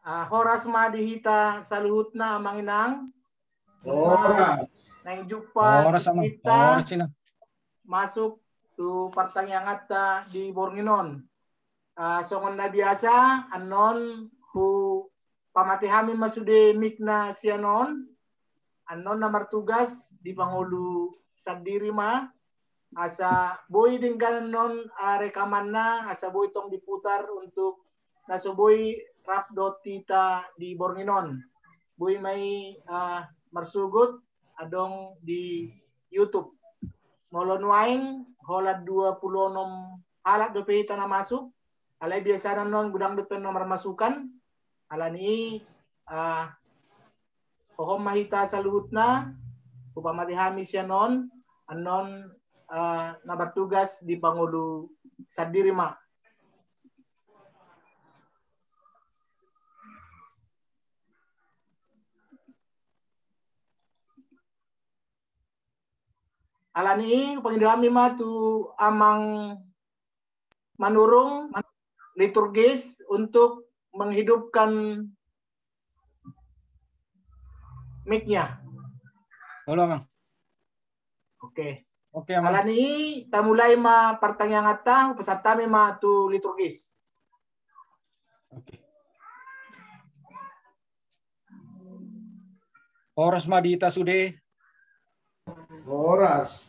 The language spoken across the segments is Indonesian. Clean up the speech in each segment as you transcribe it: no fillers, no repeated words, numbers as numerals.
Horas madihita saluhutna amanginang. Horas. Nang jumpa Horas sama. kita Horas sina. masuk tu pertanyaan di Bornginon. Songon na biasa anon hu pamatihami masude mikna sianon anon na martugas di Pangulo Sadirima asa boy dengan non rekaman na asa boy tong diputar untuk nasoboy rap dotita di Bornginon. Boy may marsugot adong di YouTube. Molon waing holat 26 alat dopita na masuk. Alay biasa na non gudang depen nomor masukan. Alani pohon mahita sa luhut na upamatihami siya non anon na bertugas di Pangulo Sadirima. Alani pangidami tu amang manurung liturgis untuk menghidupkan mic-nya. Halo, Mang. Oke. Oke, Mang. Alani tamulay pertanyaan ata peserta tu liturgis. Oke. Horas madita sude. Horas.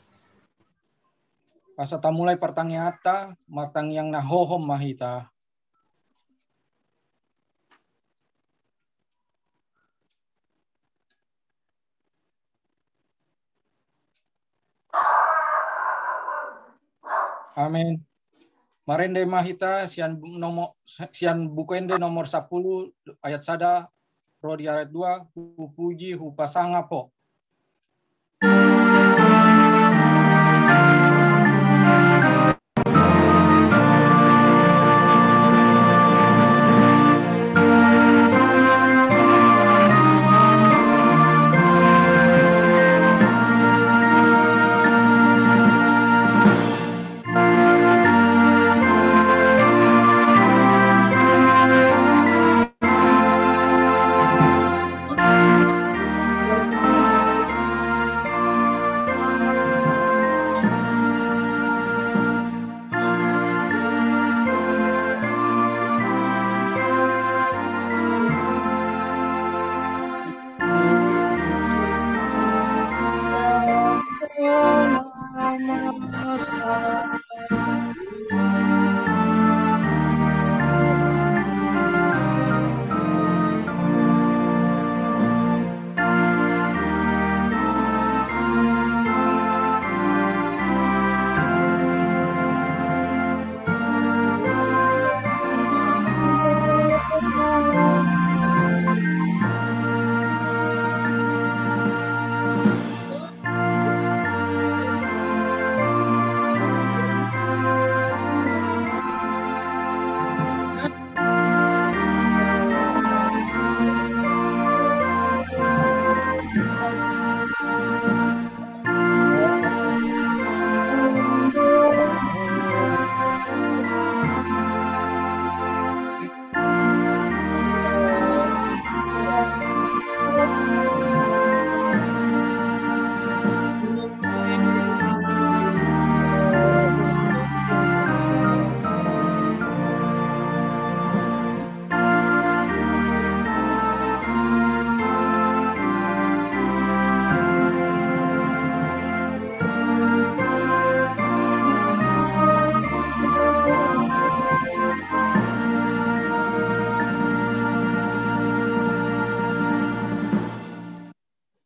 Asa tamulay pertanyaan ata matang yang nahohom mahita. Amin. Marende mahita sian bukuende nomor 10 ayat 1 Rodi ayat 2 puji hu pasanga po.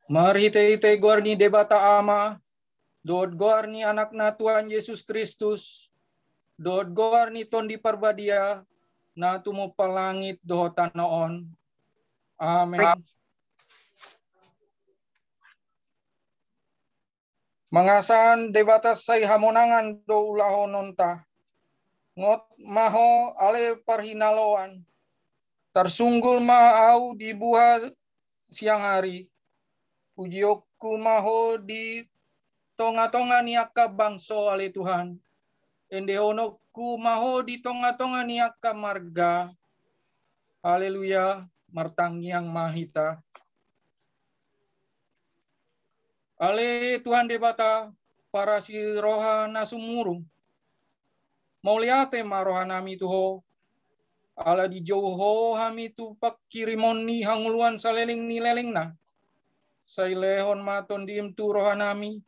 Mari ite gorni debata ama, dot gorni anakna Tuhan Yesus Kristus, dot gorni ton di parbadia, na tumo palangit dohota noon. Amen. Mangasan debata say hamonangan do ulahononta, ngot maho ale parhinaloan, tersunggul maau di buha siang hari, pujiokku maho di tonga-tonga niaka bangso ale Tuhan. Endehonoku maho di tonga-tonga niaka marga. Haleluya. martangyang mahita. Ale Tuhan debata para si rohana sumurung. Mauliate marohanami tuho. Ala di jauho hami tu pakirimon ni hanguluan saleling ni leleng na. Sailehon maton diem tu rohanami.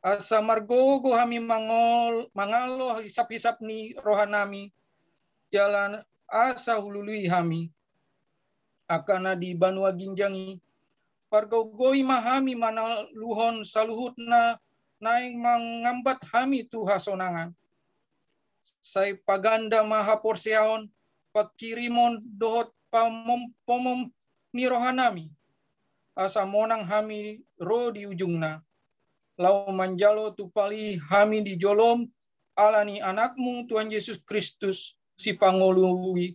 Asa margogo hami mangalo hisap-hisap ni rohanami. Jalan asa hulului hami. Akana di banua ginjangi. Pargogoi mahami mana luhon saluhut na naing mangambat hami tu hasonangan. Say paganda maha porsiaon. Pakirimon dohot pomom ni rohanami. Asa monang hami ro di ujungna. Lau manjalo tupali hami di jolom alani anakmu Tuhan Yesus Kristus si pangolui.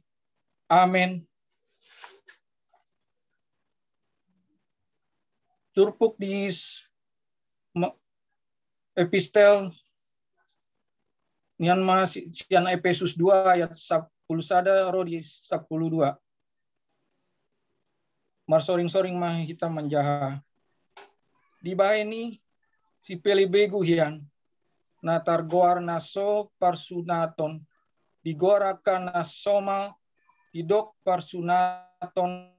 Amen. Turpuk di epistel nian sian Efesus 2 ayat 10 sada ro di 12. Marsoring-soring mah kita menjaha. Di baheni si pelibegu hian. Natar goar naso parsunaton. Di gorakan nasoma idok parsunaton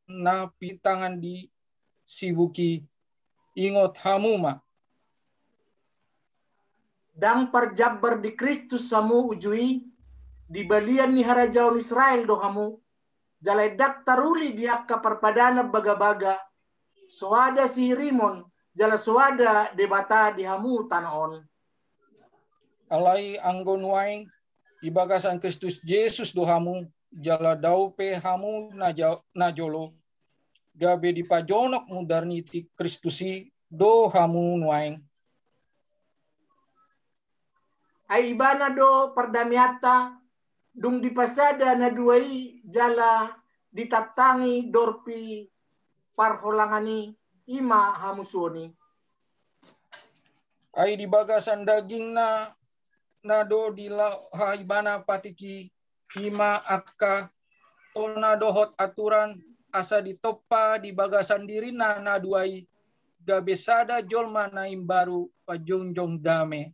na pitangan di sibuki ingot hamuma. Dang parjabbar di Kristus samu ujui di balian ni harajaon Israel dohamu jalai dak taruli diakka parpadana baga-baga soada si rimon jala soada debata dihamu tanaon Alai anggon waing di bagasan Kristus Yesus dohamu jala daupe hamu najolo gabe di pajonok mudarni ti Kristusi dohamu waing ai ibana do perdamiata dung dipasada na duai jala ditatangi dorpi parholangani ima hamusoni. Ai di bagasan daging na do di haibana patiki ima akka tona dohot aturan asa ditoppa di bagasan diri na duai gabesada jolma na imbaru pajongjong dame.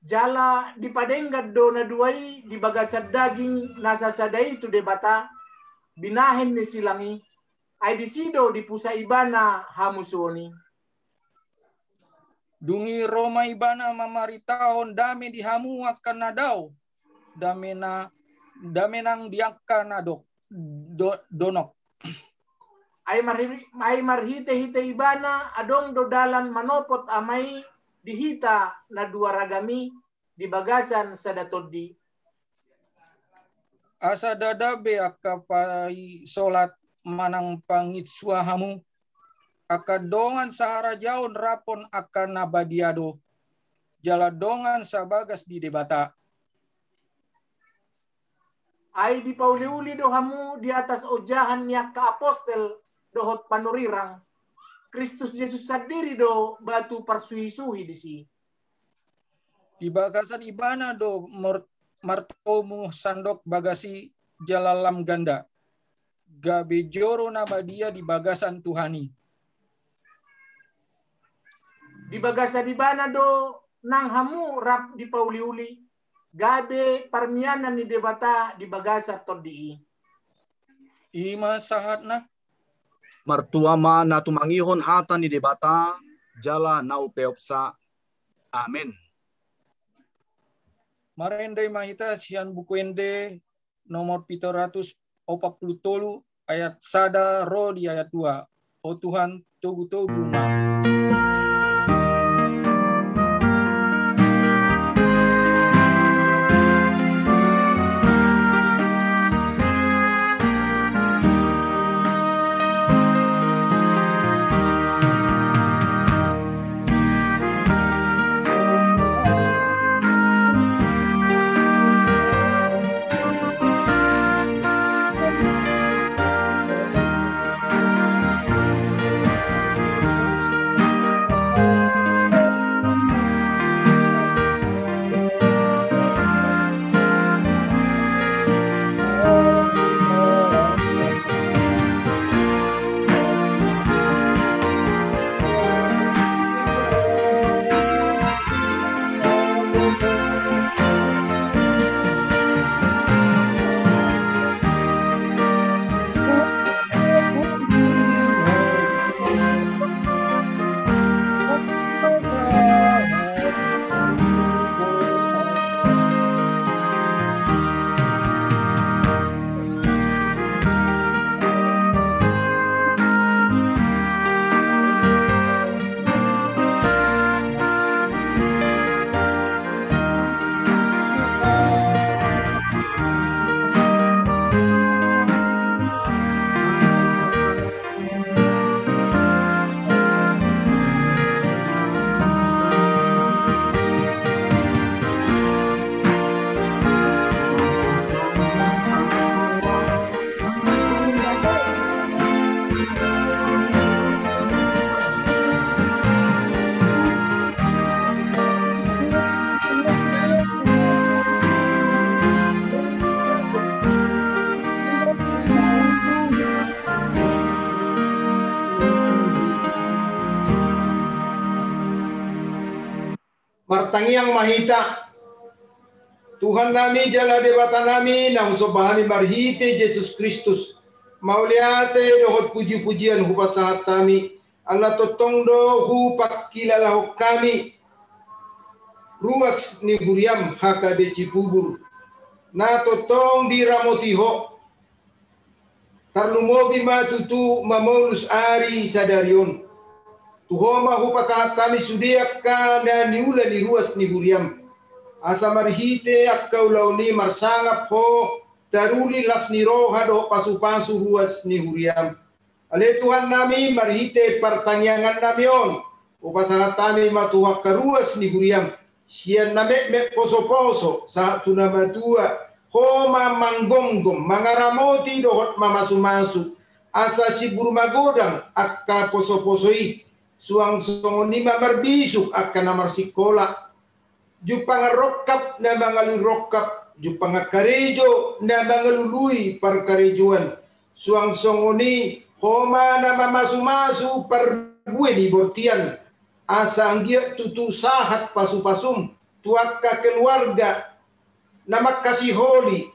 Jala dipadenggat do na duai di bagasad daging nasasadai tu debata binahen ni silangi ay disido di pusa ibana hamusoni. Dungi Roma ibana mamaritahon dame di hamu akan nadau dame nang diakka nadok donok. Ay marhite-hite ibana adong do dalan manopot amai dihita na dua ragami di bagasan sadatodi. Asa dadabe akka pai solat manang pangitswahamu akadongan sahara jaon rapon akan nabadiado jaladongan sabagas di debata. Ay di pauliuli do hamu di atas ojahan niya ka apostel dohot panurirang Kristus Yesus sendiri do batu parsuhi-suhi di si. Di bagasan ibana do martomu sandok bagasi jalalam ganda. Gabe joro nabadia di bagasan Tuhani. Di bagasan ibana do nang hamu rap di pauliuli. Gabe parmianan ni debata di bagasan todii. Ima sahat na. Martuama na tumangihon hata ni debata, jala na upeopsa. Amen. Marenday mahita siyan buku ende nomor 743 ayat sada ro di ayat 2. O Tuhan tugu-tugu ma. partangiang mahita. Tuhan nami jala debata nami na usobahami marhite Jesus Kristus. Mauliate dohot puji-pujian hupasahat kami. Allah totongdo hu pakilala kami. Ruas ni buriam hakabe cibubur. Na totong diramotiho. Tarlumobi matutu mamolus ari sadarion. Tuhoma hupasahat kami sudiak ka na niula ni ruas ni buriam. Asa marhite akkau launi marsangap ho taruli las ni roha do pasu-pasu ruas ni huriam. Ale Tuhan nami marhite pertanyaan namion. Upasahat kami matuhak karuas ni huriam. Sian name poso-poso saat nama tua. Homa manggonggong mangaramoti dohot mamasu-masu. Asa si burmagodang akka poso-posoi. Suang songonima marbisuk akka namar sikola. Jupang rokap na mga lurokap, jupang karejo na mga lului par karejuan. Suang songoni, homa na mamasu-masu par buwe ni bortian. Asa anggia tutu sahat pasu-pasum, tuak ka keluarga na makasiholi.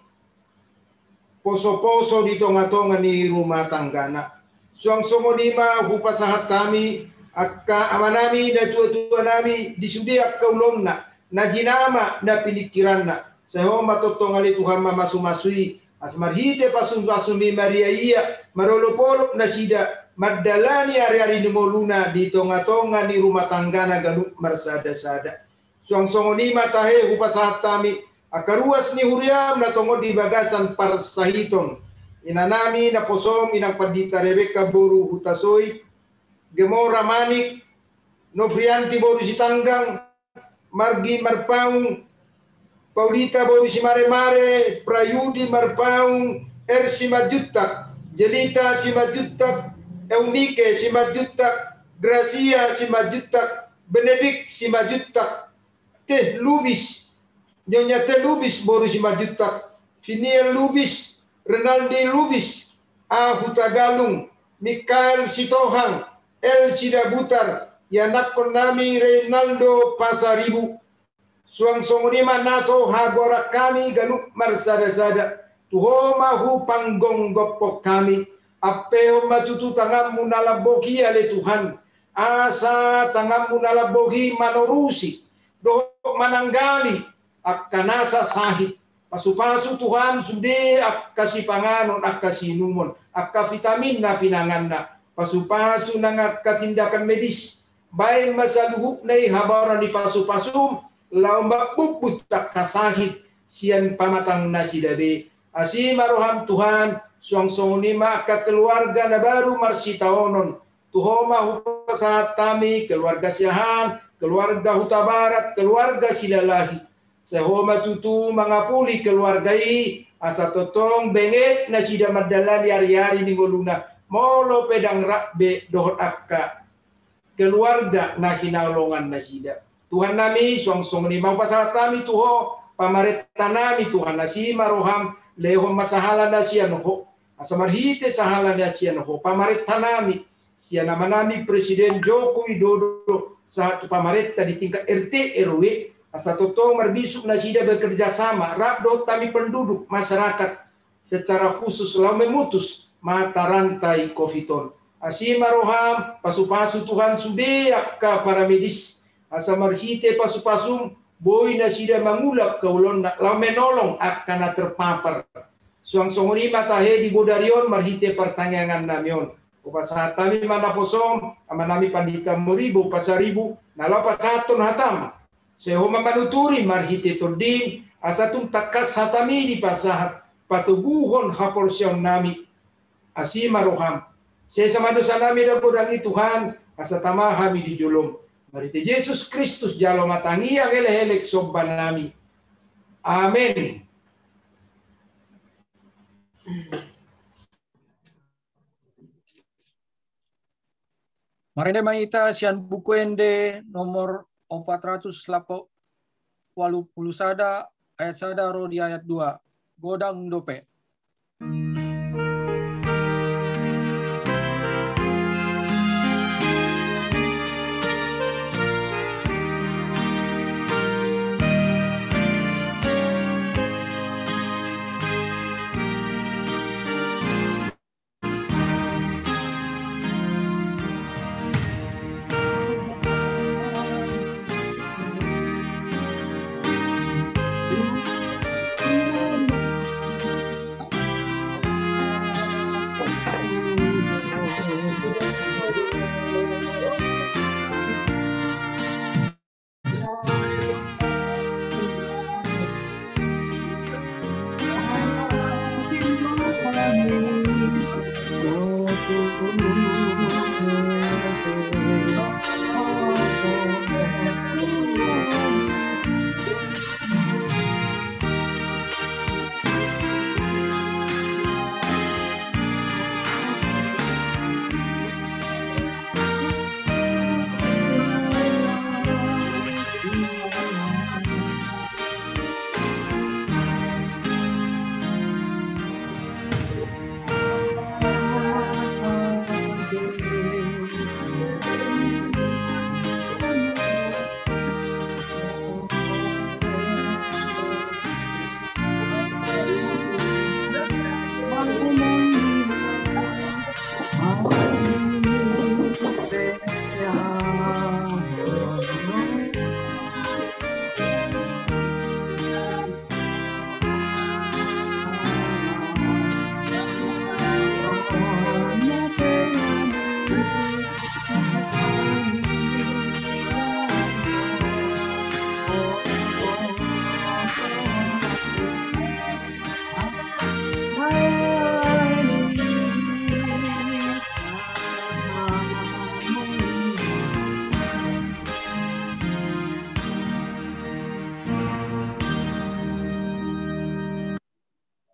Poso-poso di tonga-tonga ni rumah tanggana. Suang songoni ma hupasahat kami, akka amanami na tua-tua nami disudi akka ulomna. Na jinama na pinikiran na sa homa totongali Tuhan mamasu-masui asmarhite pasum-pasumi Maria iya marolopolop na sida magdalani ari-ari ni moluna di tonga-tonga ni rumah tangga na ganuk marsada-sada. Suang-songoni matahe hupasahat kami akaruas ni huriam na tungod di bagasan parsahiton. Inanami na posom inang padita Rebecca Boru Hutasoy Gemora Manik Nofrianti Boru Sitanggang Margi Marpaung, Paulita Boris Mare-Mare, Prayudi Marpaung, Simajutak, Jelita Simajutak, Eunike Simajutak, Gracia Simajutak, Benedict Simajutak, Teh Lubis, Nyonya Teh Lubis Boris Simajutak, Finiel Lubis, Renaldi Lubis, Hutagalung, Mikael Sitohang, El Sidabutar, Yanak konami Reynaldo Pasaribu. Suang songoni naso hagora kami ganuk marsada-sada. Tuhoma hu panggong gopok kami. Apeo matutu tangamu nalabogi ale Tuhan. Asa tangamu nalabogi manorusi. Dohok mananggali. Akkanasa sahit. Pasu-pasu Tuhan sude akkasi panganon akkasi numon. Akka vitamin na pinangan na. Pasu-pasu nang tindakan medis. Baik masaluhuk nai habaran di pasu-pasum lomba bubut tak kasahit sian pamatang nasi dabe asi maroham Tuhan suang songoni maka keluarga na baru marsitaonon tuhoma hupasahat kami keluarga siahan keluarga huta barat keluarga silalahi sehoma tutu mangapuli keluargai asa totong benget nasi damadalani ari-ari ningoluna molo pedang rakbe dohot akka keluarga na kinalongan na sida. Tuhan nami song-song ni mapasahat kami tuho pamarita nami Tuhan na si maroham lehom masahala na siya noho. Asamarhite sahala na siya noho. Pamarita nami siya naman nami Presiden Joko Widodo sa pamarita di tingkat RT RW. Asa totoo marbisuk na sida bekerja sama. Rabdo kami penduduk masyarakat secara khusus lalu memutus mata rantai COVID-19. Asi maroham pasu-pasu Tuhan sudeak ka para medis asa marhite pasu-pasum boy na sida mangulak kaulon na lau menolong akan na terpapar suang songoni matahe di bodarion marhite pertanyaan namion upasahat kami mana posom amanami pandita moribu pasaribu nala pasaton hatam sehoma manuturi marhite tording asa tung takas hatami di pasahat patubuhon haporsion nami asi maroham sesama dosa nami dan kurangi Tuhan asa tamaha mi di julum. Marite Yesus Kristus jalo matangi ang ele-elek sobban nami. Amen. Marinde maita sian buku ende nomor 481 ayat 1 ro di ayat 2. Godang dope.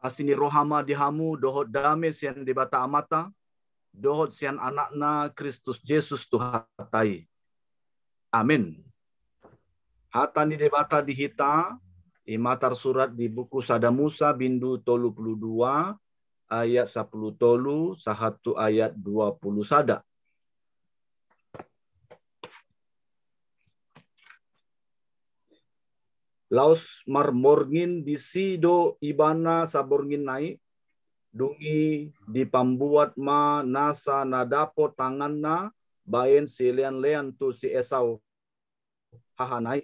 asini rohama dihamu dohot dame sian debata amata, dohot sian anakna Kristus Yesus Tuhatai. Amin. Hatani debata dihita, imatar surat di buku Sada Musa bindu 32 ayat 10 tolu, sahatu ayat 20 sada. Laos marmorngin di sido ibana saborngin naik, dungi di pambuat ma nasa nadapo tanganna, baen silian-lean tu si Esau hahanai.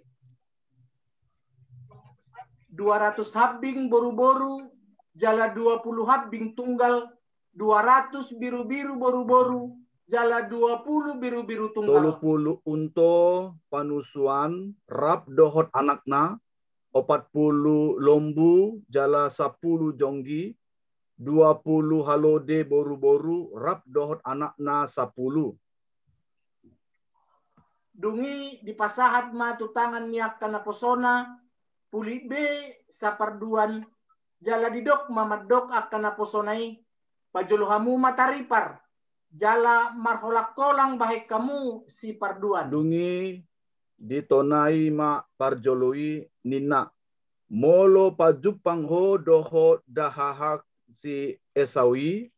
200 habing boru-boru, jala 20 habing tunggal, 200 biru-biru boru-boru, jala 20 biru-biru tunggal. 30 unto panusuan, rap dohot anakna, 40 lombu, jala 10 jonggi, 20 halode boru-boru, rap dohot anakna 10. Dungi dipasahat ma tutangan niak kana posona, puli be saparduan, jala didok mamadok akana posonai, pajolohamu mataripar, jala marholak kolang bahek kamu si parduan. Dungi ditonai ma parjoloi nina, molo pajupang ho doho dahahak si Esawi,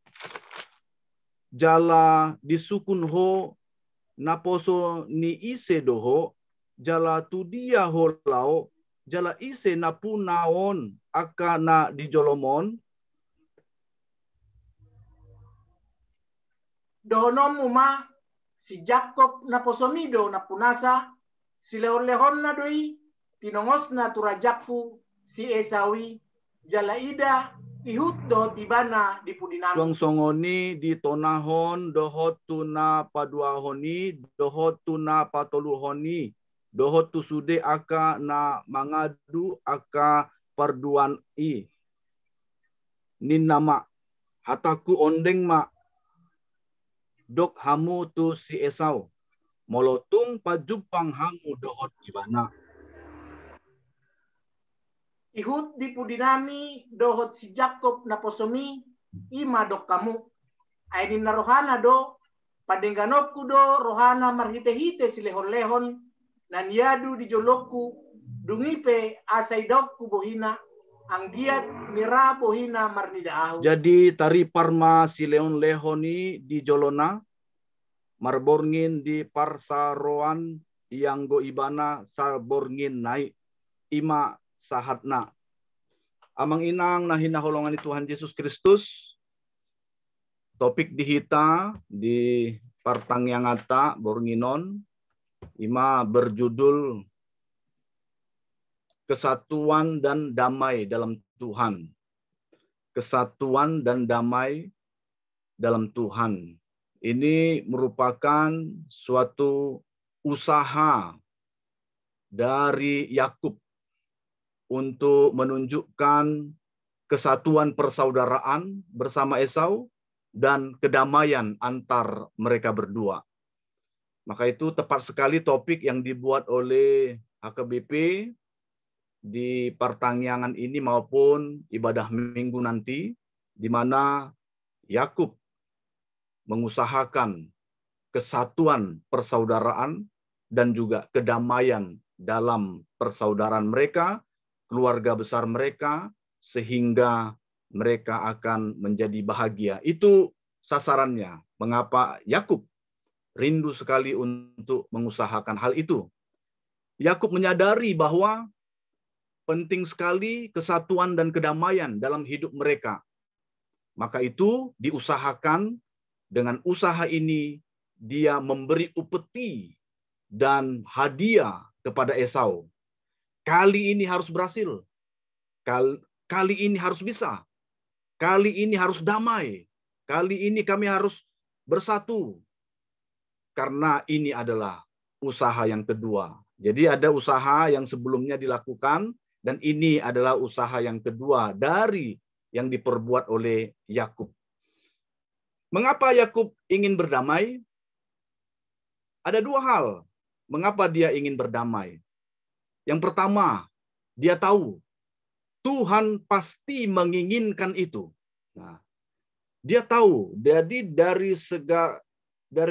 jala disukun ho naposo ni ise doho, jala tu dia ho lao, jala ise napunaon akana di jolomon. Dohonomu ma si Jacob naposomido napunasa, si lehon na doi, tinongos na turajakfu si Esawi, jala ida ihut do tibana di pudinami. Suang-songoni di tonahon dohot tuna paduahoni, dohot tuna patoluhoni, dohot tu sude aka na mangadu aka parduan i. Ninama hataku ondeng ma dok hamu tu si Esau, molotung pajupang hamu dohot ibana. Ihut di pudinami dohot si Jacob naposomi, ima dok kamu. Ainin na rohana do, padengganokku do rohana marhite-hite si lehon-lehon, nanyadu di jolokku, dungipe asai dokku bohina, ang giat mira bohina marnidaahu. Jadi tari parma si leon-lehoni di jolona, marborngin di parsaroan yang go ibana sarborngin naik, ima sahatna. Amang inang na hinaholongan ni Tuhan Yesus Kristus, topik dihita di partang yang ata bornginon, ima berjudul Kesatuan dan Damai dalam Tuhan. Kesatuan dan damai dalam Tuhan. Ini merupakan suatu usaha dari Yakub untuk menunjukkan kesatuan persaudaraan bersama Esau dan kedamaian antar mereka berdua. Maka itu tepat sekali topik yang dibuat oleh HKBP di pertangyangan ini maupun ibadah minggu nanti, di mana Yakub mengusahakan kesatuan persaudaraan dan juga kedamaian dalam persaudaraan mereka, keluarga besar mereka, sehingga mereka akan menjadi bahagia. Itu sasarannya. Mengapa Yakub rindu sekali untuk mengusahakan hal itu? Yakub menyadari bahwa penting sekali kesatuan dan kedamaian dalam hidup mereka. Maka itu diusahakan, dengan usaha ini dia memberi upeti dan hadiah kepada Esau. Kali ini harus berhasil. Kali ini harus bisa. Kali ini harus damai. Kali ini kami harus bersatu. Karena ini adalah usaha yang kedua. Jadi ada usaha yang sebelumnya dilakukan, dan ini adalah usaha yang kedua dari yang diperbuat oleh Yakub. Mengapa Yakub ingin berdamai? Ada dua hal mengapa dia ingin berdamai. Yang pertama, dia tahu Tuhan pasti menginginkan itu. Nah, dia tahu. Jadi dari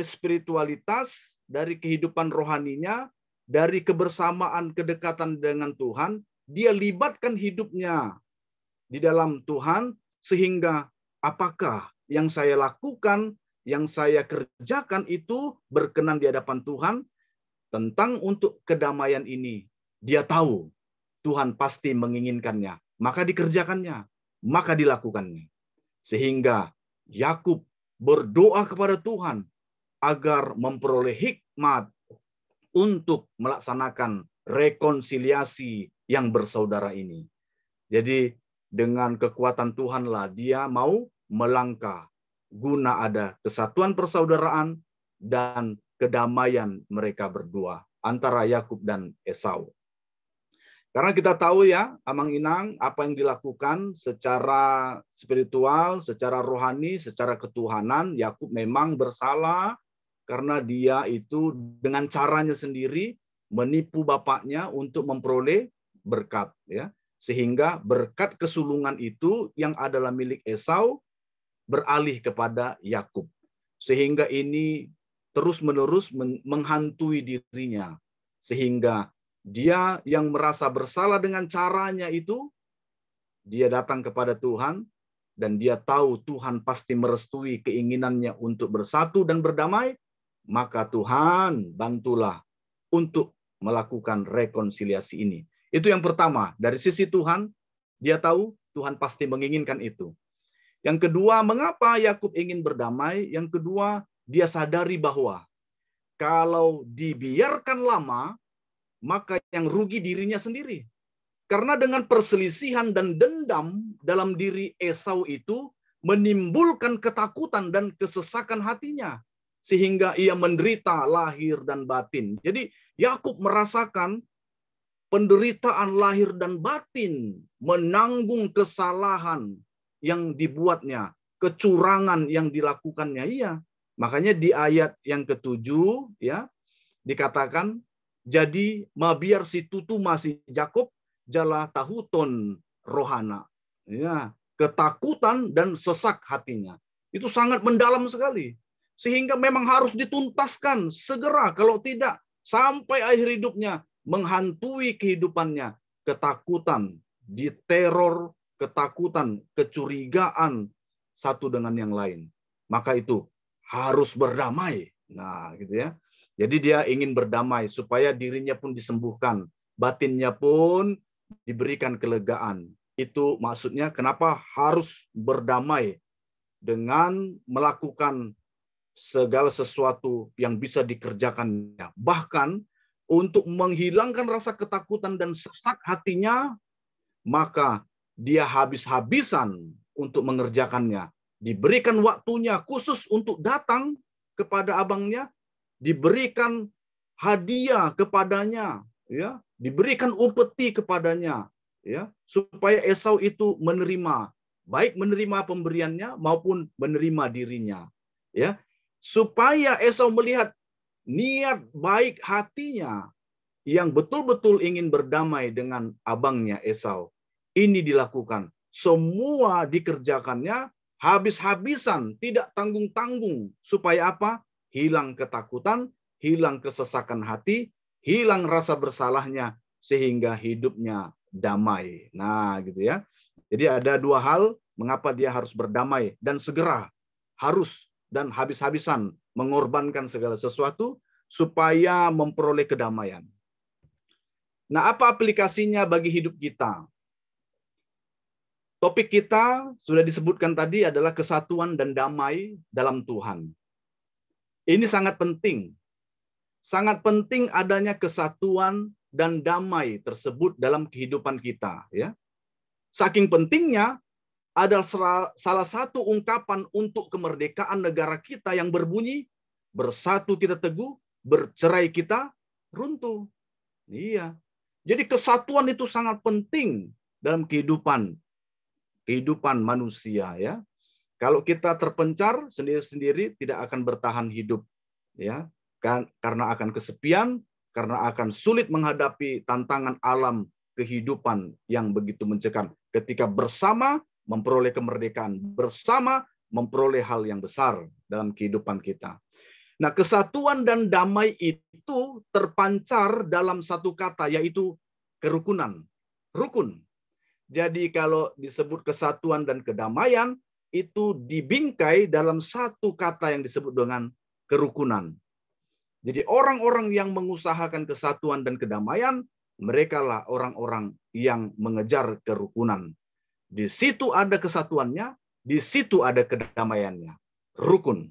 spiritualitas, dari kehidupan rohaninya, dari kebersamaan kedekatan dengan Tuhan, dia libatkan hidupnya di dalam Tuhan, sehingga apakah yang saya lakukan, yang saya kerjakan itu berkenan di hadapan Tuhan. Tentang untuk kedamaian ini, dia tahu Tuhan pasti menginginkannya, maka dikerjakannya, maka dilakukannya. Sehingga Yakub berdoa kepada Tuhan agar memperoleh hikmat untuk melaksanakan rekonsiliasi yang bersaudara ini. Jadi dengan kekuatan Tuhanlah dia mau melangkah guna ada kesatuan persaudaraan dan kedamaian mereka berdua antara Yakub dan Esau. Karena kita tahu ya, Amang Inang, apa yang dilakukan secara spiritual, secara rohani, secara ketuhanan, Yakub memang bersalah karena dia itu dengan caranya sendiri menipu bapaknya untuk memperoleh berkat, ya. Sehingga berkat kesulungan itu yang adalah milik Esau beralih kepada Yakub. Sehingga ini terus-menerus menghantui dirinya. Sehingga dia yang merasa bersalah dengan caranya itu, dia datang kepada Tuhan, dan dia tahu Tuhan pasti merestui keinginannya untuk bersatu dan berdamai, maka Tuhan bantulah untuk melakukan rekonsiliasi ini. Itu yang pertama, dari sisi Tuhan, dia tahu Tuhan pasti menginginkan itu. Yang kedua, mengapa Yakub ingin berdamai? Yang kedua, dia sadari bahwa kalau dibiarkan lama, maka yang rugi dirinya sendiri. Karena dengan perselisihan dan dendam dalam diri Esau itu menimbulkan ketakutan dan kesesakan hatinya. Sehingga ia menderita lahir dan batin. Jadi Yakub merasakan penderitaan lahir dan batin, menanggung kesalahan yang dibuatnya, kecurangan yang dilakukannya. Iya. Makanya di ayat yang ke-7 ya dikatakan, jadi mabiar si tutu masih Jakob jala tahuton rohana. Ya, ketakutan dan sesak hatinya. Itu sangat mendalam sekali. Sehingga memang harus dituntaskan segera, kalau tidak sampai akhir hidupnya menghantui kehidupannya, ketakutan, diteror, ketakutan, kecurigaan satu dengan yang lain. Maka itu harus berdamai. Nah, gitu ya. Jadi dia ingin berdamai supaya dirinya pun disembuhkan, batinnya pun diberikan kelegaan. Itu maksudnya kenapa harus berdamai dengan melakukan segala sesuatu yang bisa dikerjakannya. Bahkan untuk menghilangkan rasa ketakutan dan sesak hatinya, maka dia habis-habisan untuk mengerjakannya. Diberikan waktunya khusus untuk datang kepada abangnya, diberikan hadiah kepadanya, ya, diberikan upeti kepadanya, ya, supaya Esau itu menerima, baik menerima pemberiannya maupun menerima dirinya, ya, supaya Esau melihat niat baik hatinya yang betul-betul ingin berdamai dengan abangnya Esau. Ini dilakukan, semua dikerjakannya habis-habisan, tidak tanggung-tanggung. Supaya apa? Hilang ketakutan, hilang kesesakan hati, hilang rasa bersalahnya, sehingga hidupnya damai. Nah, gitu ya. Jadi ada dua hal mengapa dia harus berdamai dan segera, harus dan habis-habisan mengorbankan segala sesuatu supaya memperoleh kedamaian. Nah, apa aplikasinya bagi hidup kita? Topik kita sudah disebutkan tadi adalah kesatuan dan damai dalam Tuhan. Ini sangat penting. Sangat penting adanya kesatuan dan damai tersebut dalam kehidupan kita, ya. Saking pentingnya adalah salah satu ungkapan untuk kemerdekaan negara kita yang berbunyi, bersatu kita teguh, bercerai kita runtuh. Iya. Jadi kesatuan itu sangat penting dalam kehidupan manusia, ya. Kalau kita terpencar sendiri-sendiri tidak akan bertahan hidup, ya. Karena akan kesepian, karena akan sulit menghadapi tantangan alam kehidupan yang begitu mencekam. ketika bersama memperoleh kemerdekaan, bersama memperoleh hal yang besar dalam kehidupan kita. Nah, kesatuan dan damai itu terpancar dalam satu kata, yaitu kerukunan. Rukun. Jadi kalau disebut kesatuan dan kedamaian, itu dibingkai dalam satu kata yang disebut dengan kerukunan. Jadi orang-orang yang mengusahakan kesatuan dan kedamaian, merekalah orang-orang yang mengejar kerukunan. Di situ ada kesatuannya, di situ ada kedamaiannya. Rukun.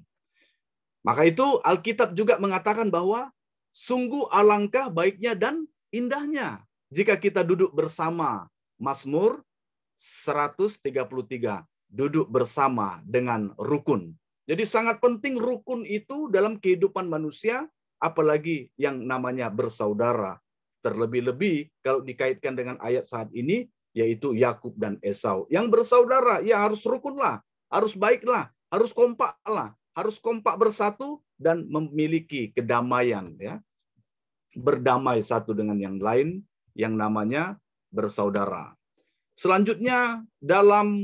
Maka itu Alkitab juga mengatakan bahwa sungguh alangkah baiknya dan indahnya jika kita duduk bersama. Mazmur 133, duduk bersama dengan rukun. Jadi sangat penting rukun itu dalam kehidupan manusia, apalagi yang namanya bersaudara. Terlebih-lebih kalau dikaitkan dengan ayat saat ini, yaitu Yakub dan Esau. Yang bersaudara, ya harus rukunlah, harus baiklah, harus kompaklah, harus kompak bersatu dan memiliki kedamaian, ya. Berdamai satu dengan yang lain, yang namanya bersaudara. Selanjutnya dalam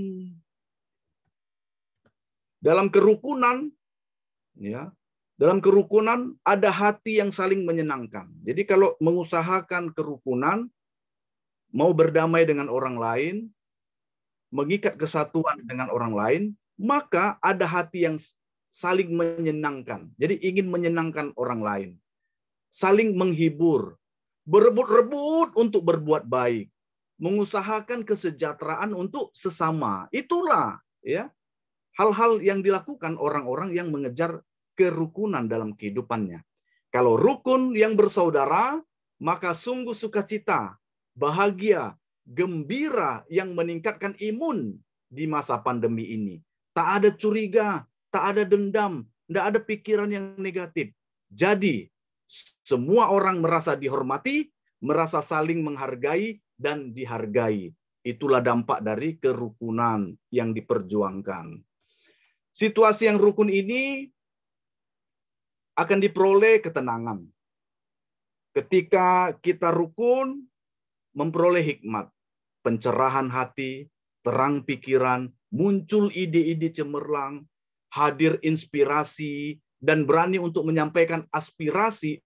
kerukunan, ya, dalam kerukunan ada hati yang saling menyenangkan. Jadi kalau mengusahakan kerukunan, mau berdamai dengan orang lain, mengikat kesatuan dengan orang lain, maka ada hati yang saling menyenangkan. Jadi ingin menyenangkan orang lain, saling menghibur, berebut-rebut untuk berbuat baik, mengusahakan kesejahteraan untuk sesama. Itulah, ya, hal-hal yang dilakukan orang-orang yang mengejar kerukunan dalam kehidupannya. Kalau rukun yang bersaudara, maka sungguh sukacita, bahagia, gembira yang meningkatkan imun di masa pandemi ini. Tak ada curiga, tak ada dendam, tidak ada pikiran yang negatif. Jadi, semua orang merasa dihormati, merasa saling menghargai dan dihargai. Itulah dampak dari kerukunan yang diperjuangkan. Situasi yang rukun ini akan diperoleh ketenangan. Ketika kita rukun, memperoleh hikmat, pencerahan hati, terang pikiran, muncul ide-ide cemerlang, hadir inspirasi, dan berani untuk menyampaikan aspirasi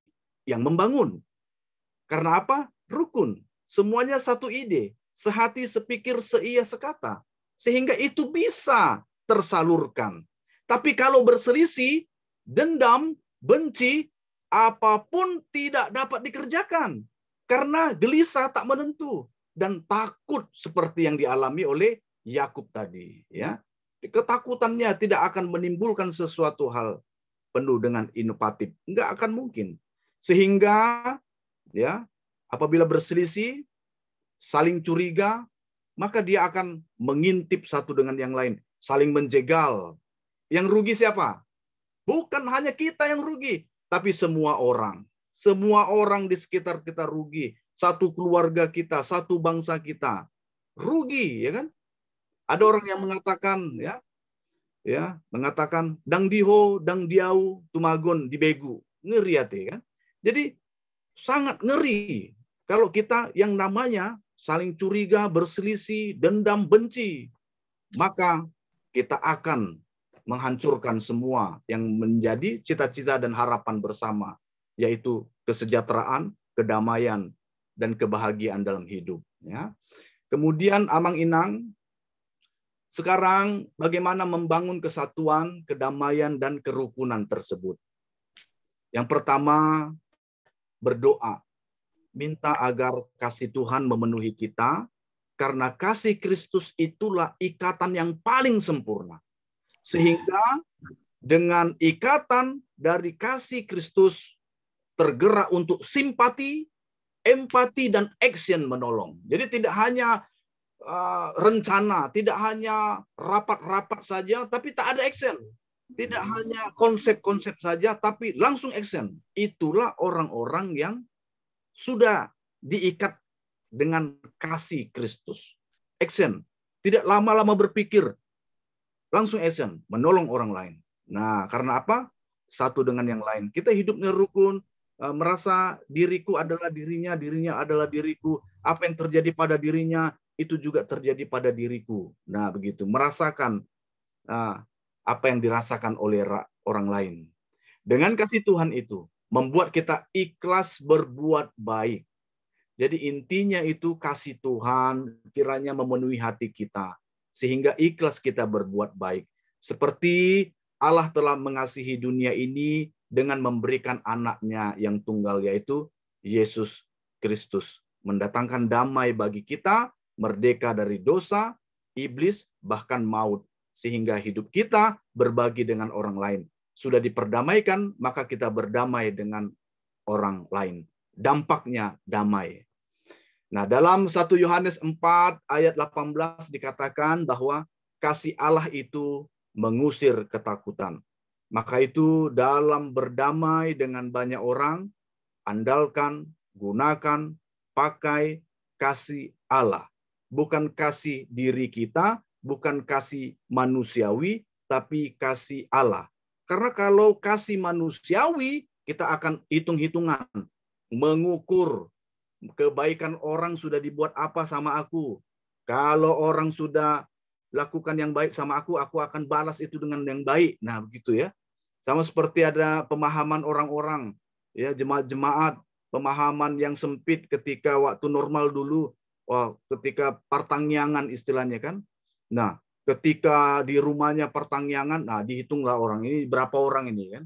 yang membangun. Karena apa? Rukun. Semuanya satu ide, sehati, sepikir, seia, sekata. Sehingga itu bisa tersalurkan. Tapi kalau berselisih, dendam, benci, apapun tidak dapat dikerjakan. Karena gelisah tak menentu. Dan takut seperti yang dialami oleh Yakub tadi. Ya. Ketakutannya tidak akan menimbulkan sesuatu hal penuh dengan inovatif. Enggak akan mungkin. Sehingga, ya, apabila berselisih, saling curiga, maka dia akan mengintip satu dengan yang lain. Saling menjegal. Yang rugi siapa? Bukan hanya kita yang rugi, tapi semua orang. Semua orang di sekitar kita rugi. Satu keluarga kita, satu bangsa kita. Rugi, ya kan? Ada orang yang mengatakan, mengatakan, dang diho, dang diau, tumagon, dibegu. Ngeri hati, kan? Jadi, sangat ngeri. Kalau kita yang namanya saling curiga, berselisih, dendam, benci, maka kita akan menghancurkan semua yang menjadi cita-cita dan harapan bersama, yaitu kesejahteraan, kedamaian, dan kebahagiaan dalam hidup. Ya. Kemudian Amang Inang, sekarang bagaimana membangun kesatuan, kedamaian, dan kerukunan tersebut? Yang pertama, berdoa. Minta agar kasih Tuhan memenuhi kita, karena kasih Kristus itulah ikatan yang paling sempurna. Sehingga dengan ikatan dari kasih Kristus tergerak untuk simpati, empati, dan action menolong. Jadi tidak hanya rencana, tidak hanya rapat-rapat saja, tapi tak ada action. Tidak hanya konsep-konsep saja, tapi langsung action. Itulah orang-orang yang sudah diikat dengan kasih Kristus. Action. Tidak lama-lama berpikir. Langsung action. Menolong orang lain. Nah, karena apa? Satu dengan yang lain. Kita hidupnya rukun. Merasa diriku adalah dirinya, dirinya adalah diriku. Apa yang terjadi pada dirinya, itu juga terjadi pada diriku. Nah, begitu. Merasakan apa yang dirasakan oleh orang lain. Dengan kasih Tuhan itu, membuat kita ikhlas berbuat baik. Jadi intinya itu kasih Tuhan kiranya memenuhi hati kita. Sehingga ikhlas kita berbuat baik. Seperti Allah telah mengasihi dunia ini dengan memberikan anaknya yang tunggal, yaitu Yesus Kristus. Mendatangkan damai bagi kita, merdeka dari dosa, iblis, bahkan maut. Sehingga hidup kita berbagi dengan orang lain. Sudah diperdamaikan, maka kita berdamai dengan orang lain. Dampaknya damai. Nah, dalam 1 Yohanes 4 ayat 18 dikatakan bahwa kasih Allah itu mengusir ketakutan. Maka itu dalam berdamai dengan banyak orang, andalkan, gunakan, pakai kasih Allah. Bukan kasih diri kita, bukan kasih manusiawi, tapi kasih Allah. Karena kalau kasih manusiawi, kita akan hitung-hitungan, mengukur kebaikan orang sudah dibuat apa sama aku. Kalau orang sudah lakukan yang baik sama aku akan balas itu dengan yang baik. Nah, begitu ya. Sama seperti ada pemahaman orang-orang, ya, jemaat-jemaat, pemahaman yang sempit ketika waktu normal dulu, ketika pertangyangan istilahnya kan. Nah, ketika di rumahnya pertangyangan, nah dihitunglah orang ini berapa orang ini kan.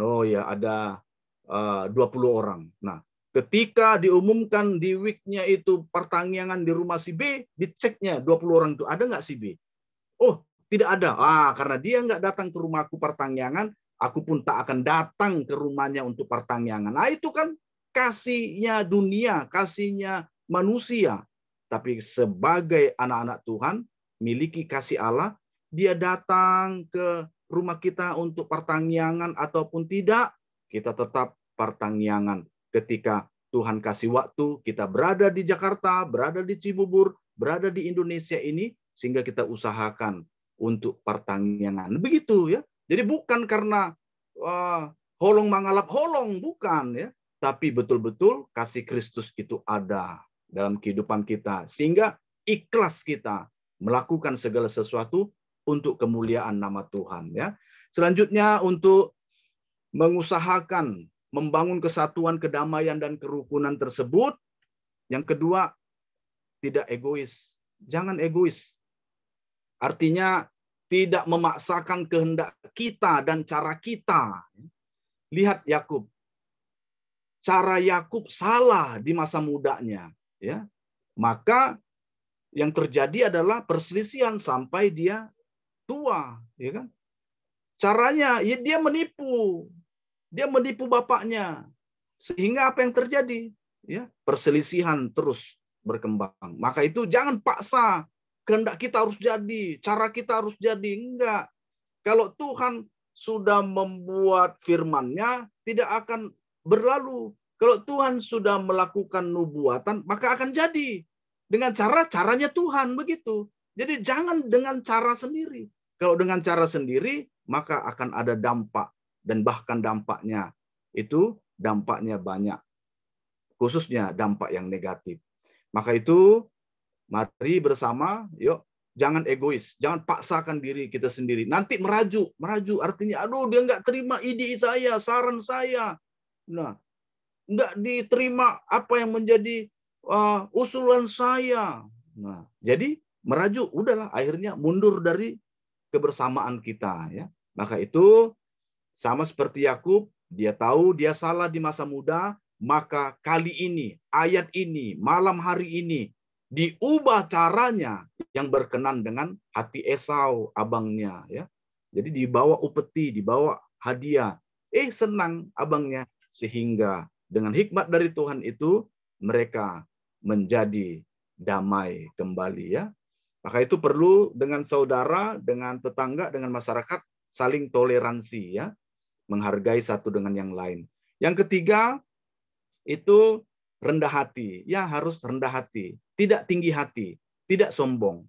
Oh ya, ada 20 orang. Nah, ketika diumumkan di weeknya itu pertangyangan di rumah si B, diceknya 20 orang itu ada nggak si B? Oh, tidak ada. Karena dia nggak datang ke rumahku pertangyangan, aku pun tak akan datang ke rumahnya untuk pertangyangan. Nah, itu kan kasihnya dunia, kasihnya manusia. Tapi sebagai anak-anak Tuhan, miliki kasih Allah, dia datang ke rumah kita untuk pertangyangan ataupun tidak, kita tetap pertangyangan. Ketika Tuhan kasih waktu, kita berada di Jakarta, berada di Cibubur, berada di Indonesia ini, sehingga kita usahakan untuk pertangyangan. Begitu ya. Jadi bukan karena holong mangalap holong, bukan ya. Tapi betul-betul kasih Kristus itu ada dalam kehidupan kita. Sehingga ikhlas kita melakukan segala sesuatu untuk kemuliaan nama Tuhan. Ya. Selanjutnya untuk mengusahakan membangun kesatuan, kedamaian, dan kerukunan tersebut. Yang kedua, tidak egois. Jangan egois. Artinya tidak memaksakan kehendak kita dan cara kita. Lihat Yakub. Cara Yakub salah di masa mudanya. Ya. Maka yang terjadi adalah perselisihan sampai dia tua. Ya kan? Caranya ya dia menipu. Dia menipu bapaknya. Sehingga apa yang terjadi? Ya, perselisihan terus berkembang. Maka itu jangan paksa. Kehendak kita harus jadi, cara kita harus jadi. Enggak. Kalau Tuhan sudah membuat firman-Nya, tidak akan berlalu. Kalau Tuhan sudah melakukan nubuatan, maka akan jadi. Dengan caranya Tuhan, begitu. Jadi jangan dengan cara sendiri. Kalau dengan cara sendiri, maka akan ada dampak. Dan bahkan dampaknya itu dampaknya banyak. Khususnya dampak yang negatif. Maka itu mari bersama, yuk, jangan egois. Jangan paksakan diri kita sendiri. Nanti meraju artinya, aduh dia nggak terima ide saya, saran saya. Nah, nggak diterima apa yang menjadi usulan saya. Nah, jadi meraju, udahlah akhirnya mundur dari kebersamaan kita. Ya. Maka itu sama seperti Yakub, dia tahu dia salah di masa muda, maka kali ini, ayat ini, malam hari ini, diubah caranya yang berkenan dengan hati Esau, abangnya. Ya. Jadi dibawa upeti, dibawa hadiah. Senang abangnya. Sehingga dengan hikmat dari Tuhan itu, mereka menjadi damai kembali. Ya. Maka itu perlu dengan saudara, dengan tetangga, dengan masyarakat, saling toleransi. Ya. Menghargai satu dengan yang lain. Yang ketiga, itu rendah hati. Ya, harus rendah hati. Tidak tinggi hati. Tidak sombong.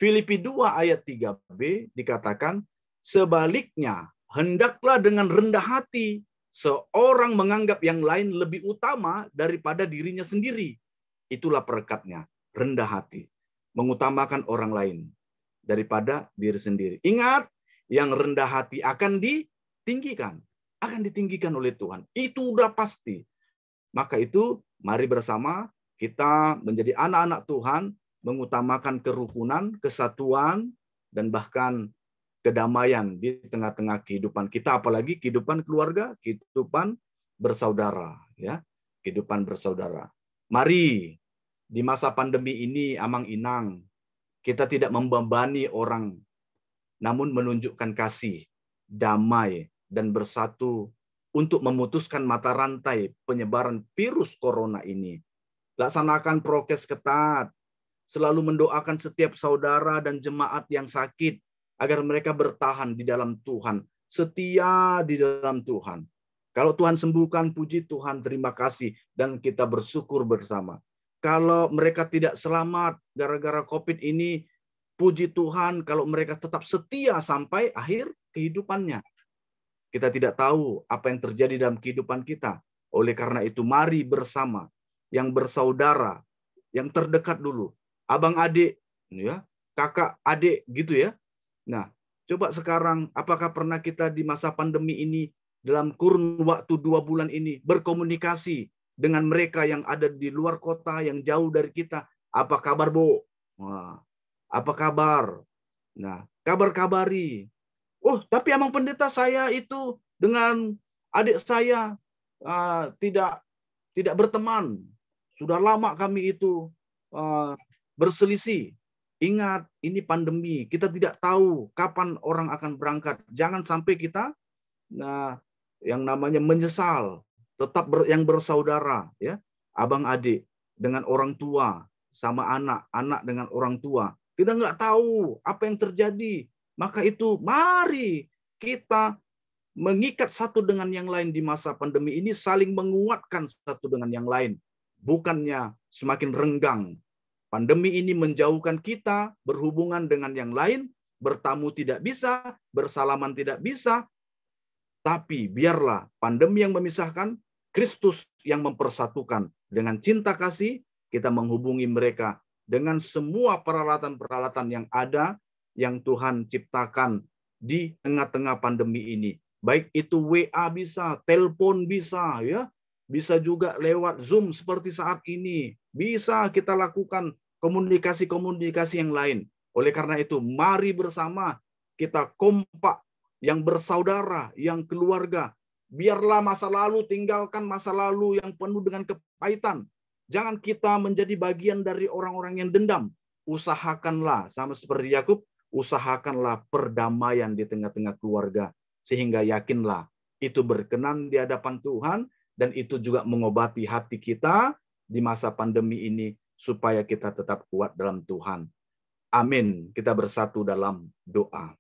Filipi 2 ayat 3b dikatakan, sebaliknya, hendaklah dengan rendah hati, seorang menganggap yang lain lebih utama daripada dirinya sendiri. Itulah perekatnya, rendah hati. mengutamakan orang lain daripada diri sendiri. Ingat, yang rendah hati akan ditinggikan. Akan ditinggikan oleh Tuhan. Itu udah pasti. Maka itu, mari bersama kita menjadi anak-anak Tuhan, mengutamakan kerukunan, kesatuan, dan bahkan kedamaian di tengah-tengah kehidupan kita, apalagi kehidupan keluarga, kehidupan bersaudara, ya, kehidupan bersaudara. Mari di masa pandemi ini, Amang Inang, kita tidak membebani orang, namun menunjukkan kasih, damai, dan bersatu untuk memutuskan mata rantai penyebaran virus corona ini. Laksanakan prokes ketat, selalu mendoakan setiap saudara dan jemaat yang sakit, agar mereka bertahan di dalam Tuhan, setia di dalam Tuhan. Kalau Tuhan sembuhkan, puji Tuhan, terima kasih, dan kita bersyukur bersama. Kalau mereka tidak selamat gara-gara COVID ini, puji Tuhan kalau mereka tetap setia sampai akhir kehidupannya. Kita tidak tahu apa yang terjadi dalam kehidupan kita. Oleh karena itu, mari bersama, yang bersaudara, yang terdekat dulu, abang adik, ya, kakak adik, gitu ya. Nah, coba sekarang, apakah pernah kita di masa pandemi ini, dalam kurun waktu 2 bulan ini, berkomunikasi dengan mereka yang ada di luar kota, yang jauh dari kita? Apa kabar, Bu? Wah, apa kabar? Nah, kabar-kabari. Oh, tapi Amang Pendeta, saya itu dengan adik saya tidak berteman. Sudah lama kami itu berselisih. Ingat, ini pandemi. Kita tidak tahu kapan orang akan berangkat. Jangan sampai kita yang namanya menyesal. Tetap yang bersaudara, ya. Abang adik dengan orang tua, sama anak, anak dengan orang tua. Kita nggak tahu apa yang terjadi. Maka itu mari kita mengikat satu dengan yang lain di masa pandemi ini, saling menguatkan satu dengan yang lain. Bukannya semakin renggang. Pandemi ini menjauhkan kita berhubungan dengan yang lain, bertamu tidak bisa, bersalaman tidak bisa. Tapi biarlah pandemi yang memisahkan, Kristus yang mempersatukan. Dengan cinta kasih, kita menghubungi mereka dengan semua peralatan-peralatan yang ada, yang Tuhan ciptakan di tengah-tengah pandemi ini. Baik itu WA bisa, telepon bisa, ya, bisa juga lewat Zoom seperti saat ini. Bisa kita lakukan komunikasi-komunikasi yang lain. Oleh karena itu, mari bersama kita kompak, yang bersaudara, yang keluarga. Biarlah masa lalu, tinggalkan masa lalu yang penuh dengan kepahitan. Jangan kita menjadi bagian dari orang-orang yang dendam. Usahakanlah, sama seperti Yakub, usahakanlah perdamaian di tengah-tengah keluarga, sehingga yakinlah itu berkenan di hadapan Tuhan, dan itu juga mengobati hati kita di masa pandemi ini, supaya kita tetap kuat dalam Tuhan. Amin. Kita bersatu dalam doa.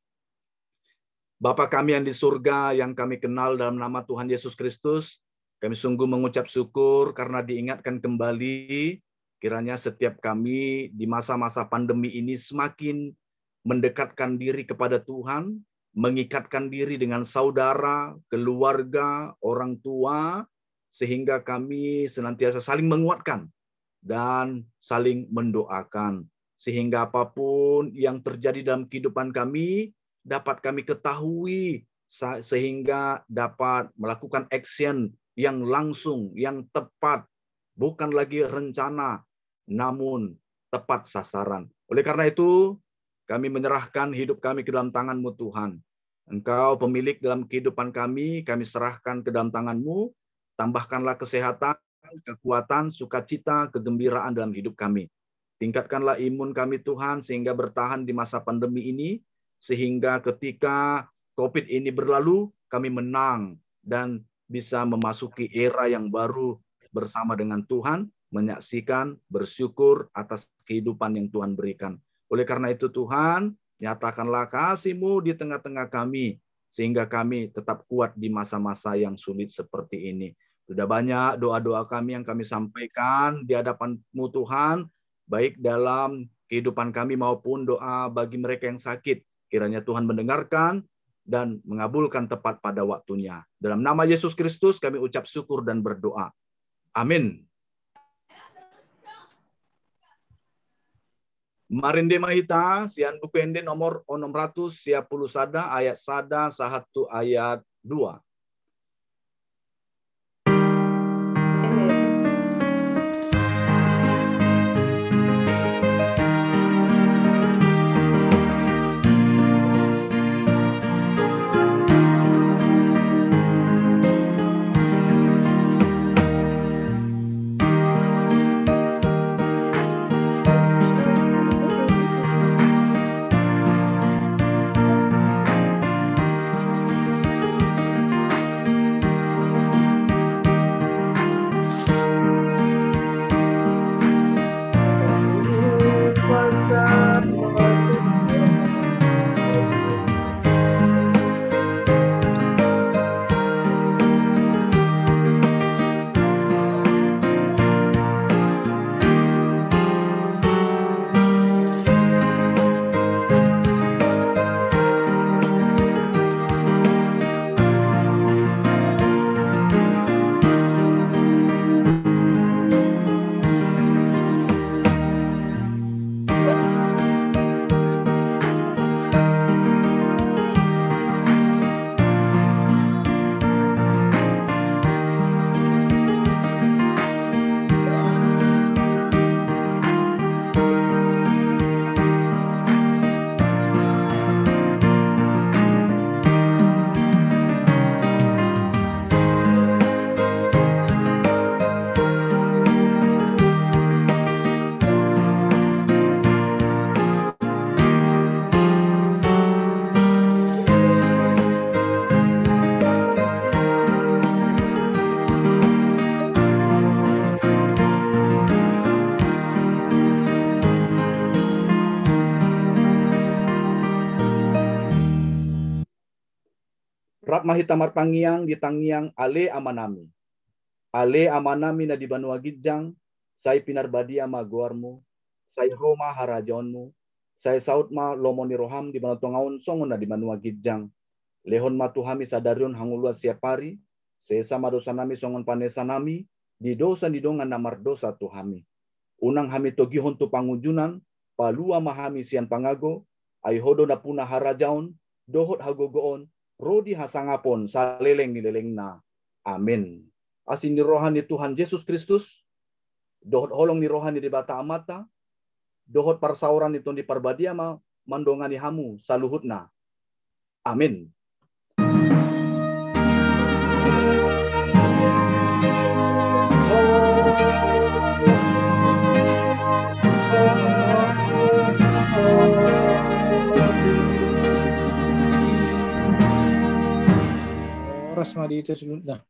Bapa kami yang di surga, yang kami kenal dalam nama Tuhan Yesus Kristus, kami sungguh mengucap syukur karena diingatkan kembali, kiranya setiap kami di masa-masa pandemi ini semakin mendekatkan diri kepada Tuhan, mengikatkan diri dengan saudara, keluarga, orang tua, sehingga kami senantiasa saling menguatkan dan saling mendoakan. Sehingga apapun yang terjadi dalam kehidupan kami, dapat kami ketahui, sehingga dapat melakukan action yang langsung, yang tepat, bukan lagi rencana, namun tepat sasaran. Oleh karena itu, kami menyerahkan hidup kami ke dalam tangan-Mu Tuhan. Engkau pemilik dalam kehidupan kami serahkan ke dalam tangan-Mu. Tambahkanlah kesehatan, kekuatan, sukacita, kegembiraan dalam hidup kami. Tingkatkanlah imun kami Tuhan, sehingga bertahan di masa pandemi ini, sehingga ketika COVID ini berlalu, kami menang dan bisa memasuki era yang baru bersama dengan Tuhan, menyaksikan, bersyukur atas kehidupan yang Tuhan berikan. Oleh karena itu Tuhan, nyatakanlah kasih-Mu di tengah-tengah kami, sehingga kami tetap kuat di masa-masa yang sulit seperti ini. Sudah banyak doa-doa kami yang kami sampaikan di hadapan-Mu Tuhan, baik dalam kehidupan kami maupun doa bagi mereka yang sakit. Kiranya Tuhan mendengarkan dan mengabulkan tepat pada waktunya. Dalam nama Yesus Kristus kami ucap syukur dan berdoa. Amin. Marinde mahita sian buku ende nomor 600 sia puluh sada ayat sada sahatu ayat 2. Rap mahita martangiang di tangiang ale amanami. Ale amanami na di banua gijang, say pinarbadi ama guarmu, say Roma harajonmu, say saut ma lomoni roham di banatongaun songon na di banua gijang. Lehon matuhami sadarion hangulua siapari, sesa madosa nami songon panesa nami, di dosa di dongan namar dosa tuhami. Unang hami togihon tu pangujunan, palua mahami sian pangago, ay hodo na puna harajaon, dohot hagogoon, rodi hasangapon saleleng nileleng na. Amin. Asin ni rohani Tuhan Yesus Kristus, dohot holong ni rohani di bata amata, dohot parsauran itu di parbadiama, mandongani hamu saluhutna. Amin. Horas madi itu sudah.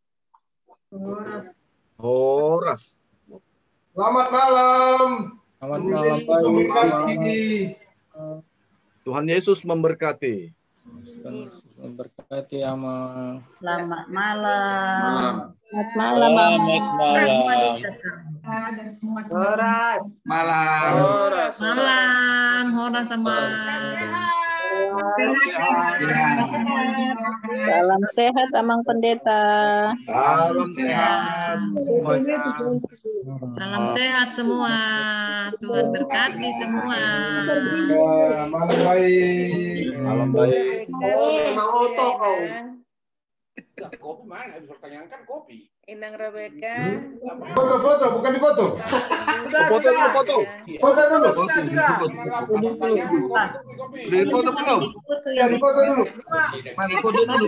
Horas. Selamat malam. Selamat malam baik. Tuhan Yesus memberkati. Memberkati ama. Selamat malam. Selamat malam. Horas. Malam. Malam. Horas sama. Salam sehat Amang Pendeta. Salam sehat. Salam sehat semua. Tuhan berkati semua. Malam baik. Malam baik. Oto kau. Kopi mana? Habis pertanyakan kopi. Inang Rebecca. Foto, bukan difoto. Foto dulu, foto. Foto dulu. Foto belum? Ya, difoto dulu. Mari foto dulu.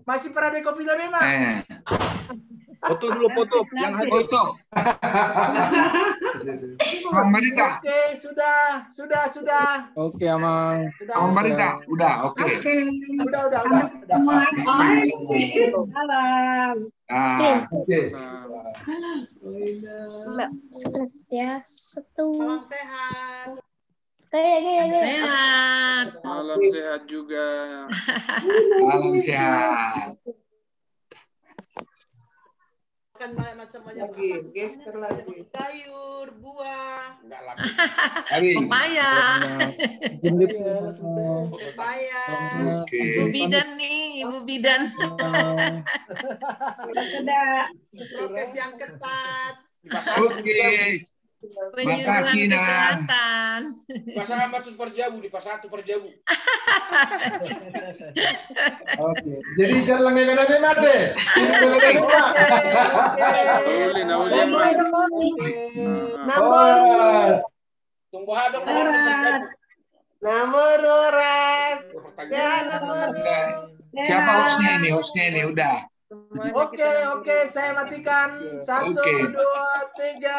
Masih pernah di kopi tapi mah. Foto dulu, foto. Yang hadir. Foto. Bang Marita. Oke, sudah. Oke, Amang. Bang Marita, udah, oke. Udah. Oke. Mbak Swastiastu. Salam sehat. Sehat. Malam sehat juga. Salam sehat. Makan macam-macam lagi, gester lagi. Sayur, buah. Enggak lagi. Hari. Pepaya. Jendit. Pepaya. Oke. Ibu bidan nih, Ibu bidan. Prokes yang ketat. Oke. Penyuluhan Makasih, Nan. kesehatan. Pasangan Patut Perjabu di Pasatu Perjabu. Oke. Jadi saya lang nabi mate. Namboru. Tunggu hadap. Namboru ras. Ya namboru. Siapa hostnya ini? Hostnya ini udah. Oke, saya matikan. 1, Oke. 2, 3.